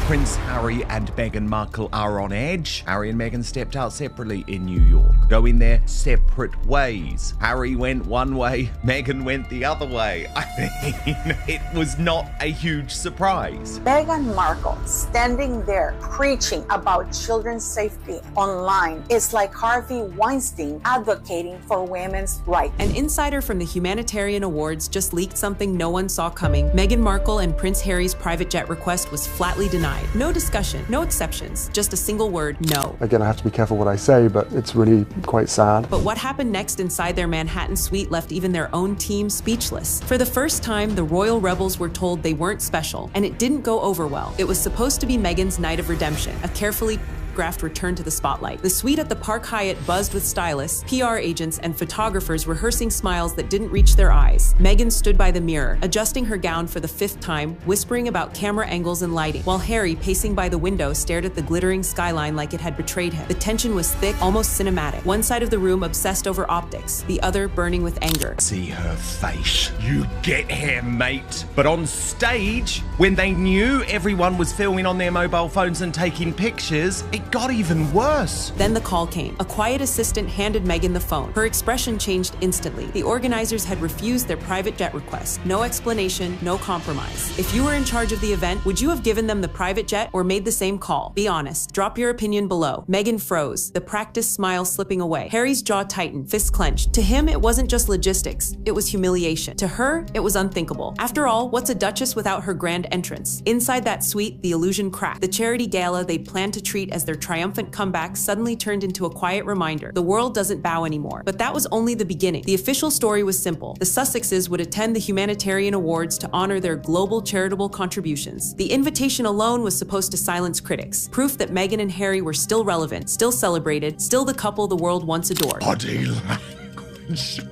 Prince Harry and Meghan Markle are on edge. Harry and Meghan stepped out separately in New York, going their separate ways. Harry went one way, Meghan went the other way. I mean, it was not a huge surprise. Meghan Markle standing there preaching about children's safety online is like Harvey Weinstein advocating for women's rights. An insider from the Humanitarian Awards just leaked something no one saw coming. Meghan Markle and Prince Harry's private jet request was flatly denied. No discussion, no exceptions, just a single word, no. Again, I have to be careful what I say, but it's really quite sad. But what happened next inside their Manhattan suite left even their own team speechless. For the first time, the royal rebels were told they weren't special, and it didn't go over well. It was supposed to be Meghan's night of redemption, a carefully choreographed return to the spotlight. The suite at the Park Hyatt buzzed with stylists, PR agents, and photographers rehearsing smiles that didn't reach their eyes. Meghan stood by the mirror, adjusting her gown for the 5th time, whispering about camera angles and lighting, while Harry, pacing by the window, stared at the glittering skyline like it had betrayed him. The tension was thick, almost cinematic. One side of the room obsessed over optics, the other burning with anger. See her face. You get here, mate. But on stage, when they knew everyone was filming on their mobile phones and taking pictures, it got even worse. Then the call came. A quiet assistant handed Meghan the phone. Her expression changed instantly. The organizers had refused their private jet request. No explanation, no compromise. If you were in charge of the event, would you have given them the private jet or made the same call? Be honest. Drop your opinion below. Meghan froze, the practiced smile slipping away. Harry's jaw tightened, fists clenched. To him, it wasn't just logistics. It was humiliation. To her, it was unthinkable. After all, what's a duchess without her grand entrance? Inside that suite, the illusion cracked. The charity gala they'd planned to treat as their triumphant comeback suddenly turned into a quiet reminder. The world doesn't bow anymore. But that was only the beginning. The official story was simple. The Sussexes would attend the Humanitarian Awards to honor their global charitable contributions. The invitation alone was supposed to silence critics. Proof that Meghan and Harry were still relevant, still celebrated, still the couple the world once adored. Body language.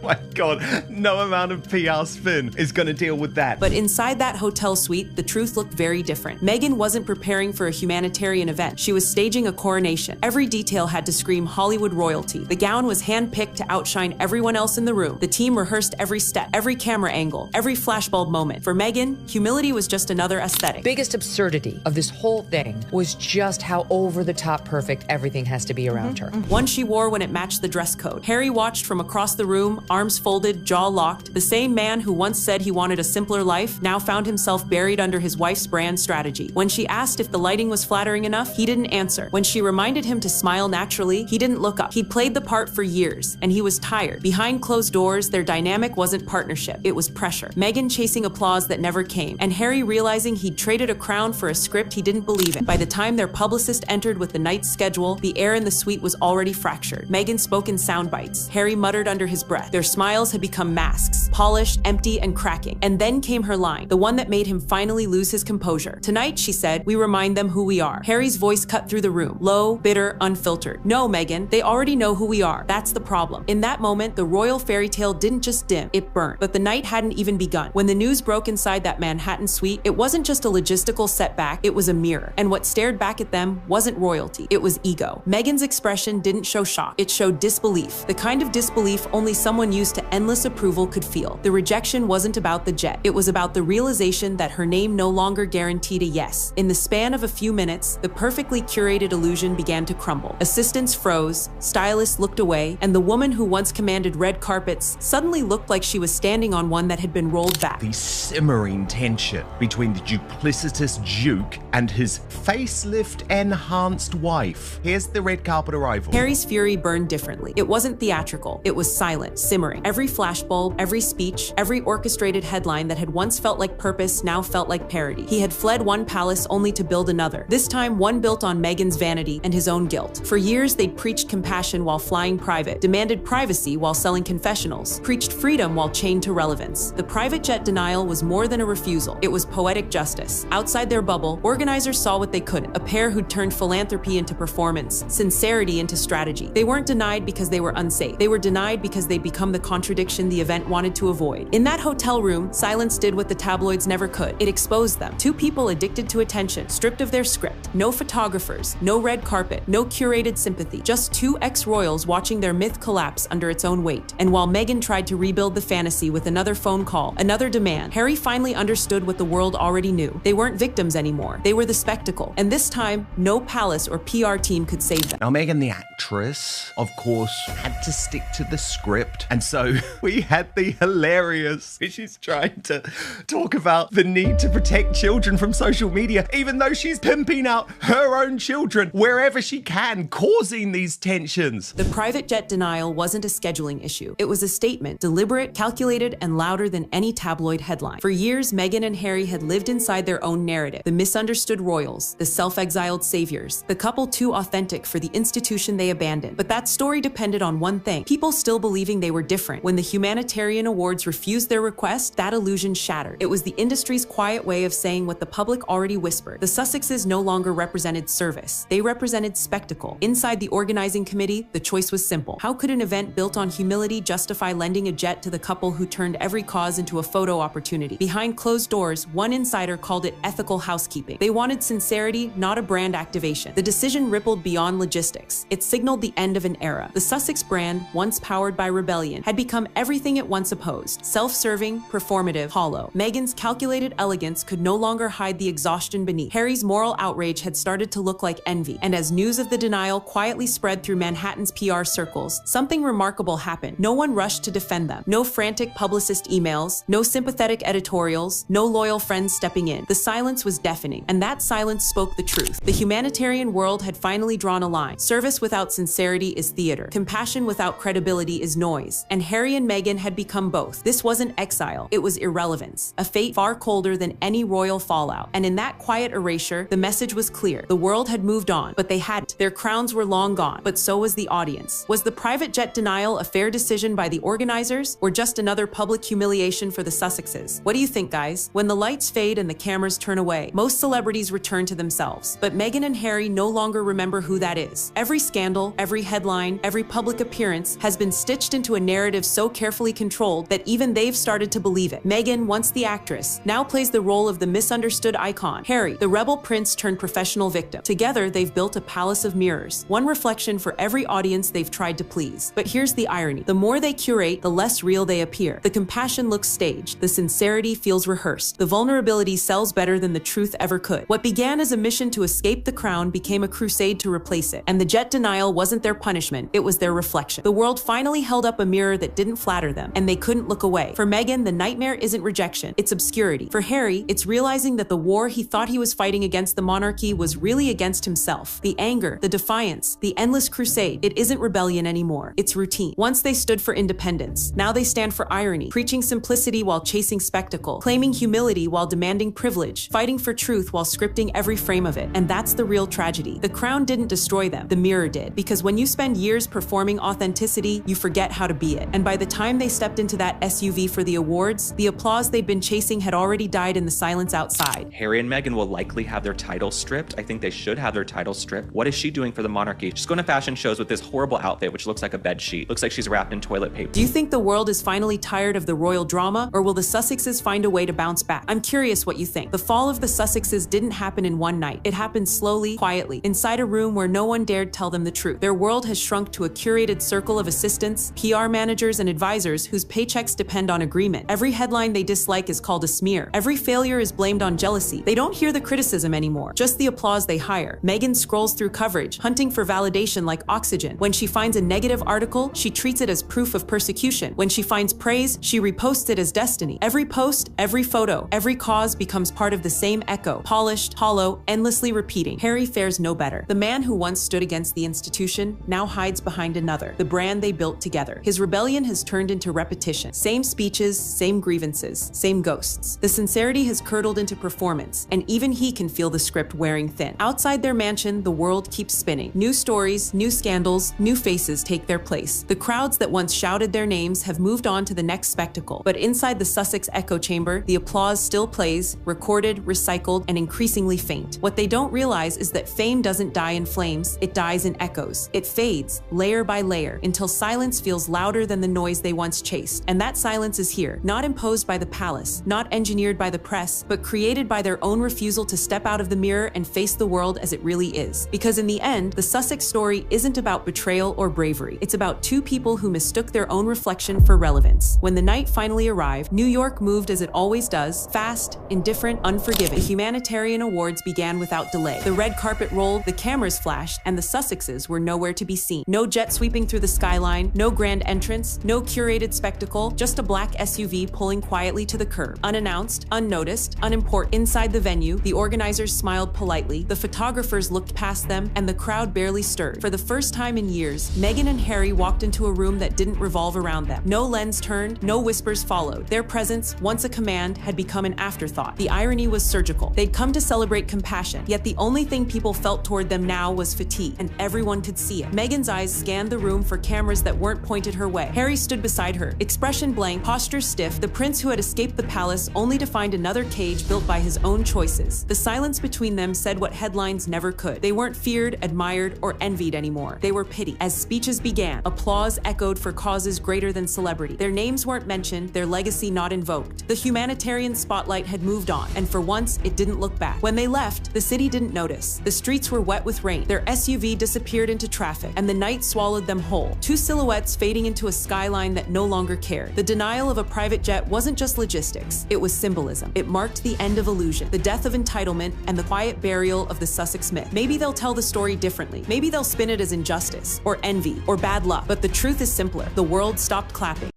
My God, no amount of PR spin is going to deal with that. But inside that hotel suite, the truth looked very different. Meghan wasn't preparing for a humanitarian event. She was staging a coronation. Every detail had to scream Hollywood royalty. The gown was handpicked to outshine everyone else in the room. The team rehearsed every step, every camera angle, every flashbulb moment. For Meghan, humility was just another aesthetic. Biggest absurdity of this whole thing was just how over-the-top perfect everything has to be around her. One she wore when it matched the dress code. Harry watched from across the room, arms folded, jaw locked. The same man who once said he wanted a simpler life now found himself buried under his wife's brand strategy. When she asked if the lighting was flattering enough, he didn't answer. When she reminded him to smile naturally, he didn't look up. He'd played the part for years, and he was tired. Behind closed doors, their dynamic wasn't partnership, it was pressure. Meghan chasing applause that never came, and Harry realizing he'd traded a crown for a script he didn't believe in. By the time their publicist entered with the night's schedule, the air in the suite was already fractured. Meghan spoke in sound bites. Harry muttered under his breath. Their smiles had become masks, polished, empty, and cracking. And then came her line, the one that made him finally lose his composure. Tonight, she said, we remind them who we are. Harry's voice cut through the room, low, bitter, unfiltered. No, Meghan, they already know who we are. That's the problem. In that moment, the royal fairy tale didn't just dim, it burnt. But the night hadn't even begun. When the news broke inside that Manhattan suite, it wasn't just a logistical setback, it was a mirror. And what stared back at them wasn't royalty, it was ego. Meghan's expression didn't show shock, it showed disbelief. The kind of disbelief only someone used to endless approval could feel. The rejection wasn't about the jet. It was about the realization that her name no longer guaranteed a yes. In the span of a few minutes, the perfectly curated illusion began to crumble. Assistants froze, stylists looked away, and the woman who once commanded red carpets suddenly looked like she was standing on one that had been rolled back. The simmering tension between the duplicitous Duke and his facelift-enhanced wife. Here's the red carpet arrival. Harry's fury burned differently. It wasn't theatrical. It was silent, simmering. Every flashbulb, every speech, every orchestrated headline that had once felt like purpose now felt like parody. He had fled one palace only to build another. This time, one built on Meghan's vanity and his own guilt. For years, they'd preached compassion while flying private, demanded privacy while selling confessionals, preached freedom while chained to relevance. The private jet denial was more than a refusal. It was poetic justice. Outside their bubble, organizers saw what they couldn't. A pair who'd turned philanthropy into performance, sincerity into strategy. They weren't denied because they were unsafe. They were denied because because they'd become the contradiction the event wanted to avoid. In that hotel room, silence did what the tabloids never could. It exposed them. Two people addicted to attention, stripped of their script. No photographers, no red carpet, no curated sympathy. Just two ex-royals watching their myth collapse under its own weight. And while Meghan tried to rebuild the fantasy with another phone call, another demand, Harry finally understood what the world already knew. They weren't victims anymore. They were the spectacle. And this time, no palace or PR team could save them. Now, Meghan, the actress, of course, had to stick to the script. And so we had the hilarious, she's trying to talk about the need to protect children from social media, even though she's pimping out her own children wherever she can, causing these tensions. The private jet denial wasn't a scheduling issue. It was a statement, deliberate, calculated, and louder than any tabloid headline. For years, Meghan and Harry had lived inside their own narrative, the misunderstood royals, the self-exiled saviors, the couple too authentic for the institution they abandoned. But that story depended on one thing, people still believing they were different. When the humanitarian awards refused their request, that illusion shattered. It was the industry's quiet way of saying what the public already whispered. The Sussexes no longer represented service. They represented spectacle. Inside the organizing committee, the choice was simple. How could an event built on humility justify lending a jet to the couple who turned every cause into a photo opportunity? Behind closed doors, one insider called it ethical housekeeping. They wanted sincerity, not a brand activation. The decision rippled beyond logistics. It signaled the end of an era. The Sussex brand, once powered by rebellion, had become everything it once opposed. Self-serving, performative, hollow. Meghan's calculated elegance could no longer hide the exhaustion beneath. Harry's moral outrage had started to look like envy. And as news of the denial quietly spread through Manhattan's PR circles, something remarkable happened. No one rushed to defend them. No frantic publicist emails, no sympathetic editorials, no loyal friends stepping in. The silence was deafening, and that silence spoke the truth. The humanitarian world had finally drawn a line. Service without sincerity is theater. Compassion without credibility is noise. And Harry and Meghan had become both. This wasn't exile, it was irrelevance, a fate far colder than any royal fallout. And in that quiet erasure, the message was clear. The world had moved on, but they hadn't. Their crowns were long gone, but so was the audience. Was the private jet denial a fair decision by the organizers, or just another public humiliation for the Sussexes? What do you think, guys? When the lights fade and the cameras turn away, most celebrities return to themselves. But Meghan and Harry no longer remember who that is. Every scandal, every headline, every public appearance has been stitched into a narrative so carefully controlled that even they've started to believe it. Meghan, once the actress, now plays the role of the misunderstood icon. Harry, the rebel prince turned professional victim. Together, they've built a palace of mirrors, one reflection for every audience they've tried to please. But here's the irony. The more they curate, the less real they appear. The compassion looks staged. The sincerity feels rehearsed. The vulnerability sells better than the truth ever could. What began as a mission to escape the crown became a crusade to replace it. And the jet denial wasn't their punishment, it was their reflection. The world finally held up a mirror that didn't flatter them, and they couldn't look away. For Meghan, the nightmare isn't rejection, it's obscurity. For Harry, it's realizing that the war he thought he was fighting against the monarchy was really against himself. The anger, the defiance, the endless crusade, it isn't rebellion anymore, it's routine. Once they stood for independence, now they stand for irony, preaching simplicity while chasing spectacle, claiming humility while demanding privilege, fighting for truth while scripting every frame of it. And that's the real tragedy. The crown didn't destroy them, the mirror did. Because when you spend years performing authenticity, you forget how to be it. And by the time they stepped into that SUV for the awards, the applause they'd been chasing had already died in the silence outside. Harry and Meghan will likely have their titles stripped. I think they should have their titles stripped. What is she doing for the monarchy? She's going to fashion shows with this horrible outfit, which looks like a bed sheet. Looks like she's wrapped in toilet paper. Do you think the world is finally tired of the royal drama, or will the Sussexes find a way to bounce back? I'm curious what you think. The fall of the Sussexes didn't happen in one night. It happened slowly, quietly, inside a room where no one dared tell them the truth. Their world has shrunk to a curated circle of assistants, PR managers, and advisors whose paychecks depend on agreement. Every headline they dislike is called a smear. Every failure is blamed on jealousy. They don't hear the criticism anymore, just the applause they hire. Meghan scrolls through coverage, hunting for validation like oxygen. When she finds a negative article, she treats it as proof of persecution. When she finds praise, she reposts it as destiny. Every post, every photo, every cause becomes part of the same echo, polished, hollow, endlessly repeating. Harry fares no better. The man who once stood against the institution now hides behind another, the brand they built together. His rebellion has turned into repetition. Same speeches, same grievances, same ghosts. The sincerity has curdled into performance, and even he can feel the script wearing thin. Outside their mansion, the world keeps spinning. New stories, new scandals, new faces take their place. The crowds that once shouted their names have moved on to the next spectacle. But inside the Sussex echo chamber, the applause still plays, recorded, recycled, and increasingly faint. What they don't realize is that fame doesn't die in flames, it dies in echoes. It fades, layer by layer, until silence feels feels louder than the noise they once chased. And that silence is here, not imposed by the palace, not engineered by the press, but created by their own refusal to step out of the mirror and face the world as it really is. Because in the end, the Sussex story isn't about betrayal or bravery. It's about two people who mistook their own reflection for relevance. When the night finally arrived, New York moved as it always does, fast, indifferent, unforgiving. The humanitarian awards began without delay. The red carpet rolled, the cameras flashed, and the Sussexes were nowhere to be seen. No jet sweeping through the skyline, no grand entrance, no curated spectacle, just a black SUV pulling quietly to the curb. Unannounced, unnoticed, unimportant. Inside the venue, the organizers smiled politely, the photographers looked past them, and the crowd barely stirred. For the first time in years, Meghan and Harry walked into a room that didn't revolve around them. No lens turned, no whispers followed. Their presence, once a command, had become an afterthought. The irony was surgical. They'd come to celebrate compassion, yet the only thing people felt toward them now was fatigue, and everyone could see it. Meghan's eyes scanned the room for cameras that weren't pointed her way. Harry stood beside her, expression blank, posture stiff, the prince who had escaped the palace only to find another cage built by his own choices. The silence between them said what headlines never could. They weren't feared, admired, or envied anymore. They were pitied. As speeches began, applause echoed for causes greater than celebrity. Their names weren't mentioned, their legacy not invoked. The humanitarian spotlight had moved on, and for once, it didn't look back. When they left, the city didn't notice. The streets were wet with rain. Their SUV disappeared into traffic, and the night swallowed them whole. Two silhouettes fading into a skyline that no longer cared. The denial of a private jet wasn't just logistics, it was symbolism. It marked the end of illusion, the death of entitlement, and the quiet burial of the Sussex myth. Maybe they'll tell the story differently. Maybe they'll spin it as injustice, or envy, or bad luck. But the truth is simpler. The world stopped clapping.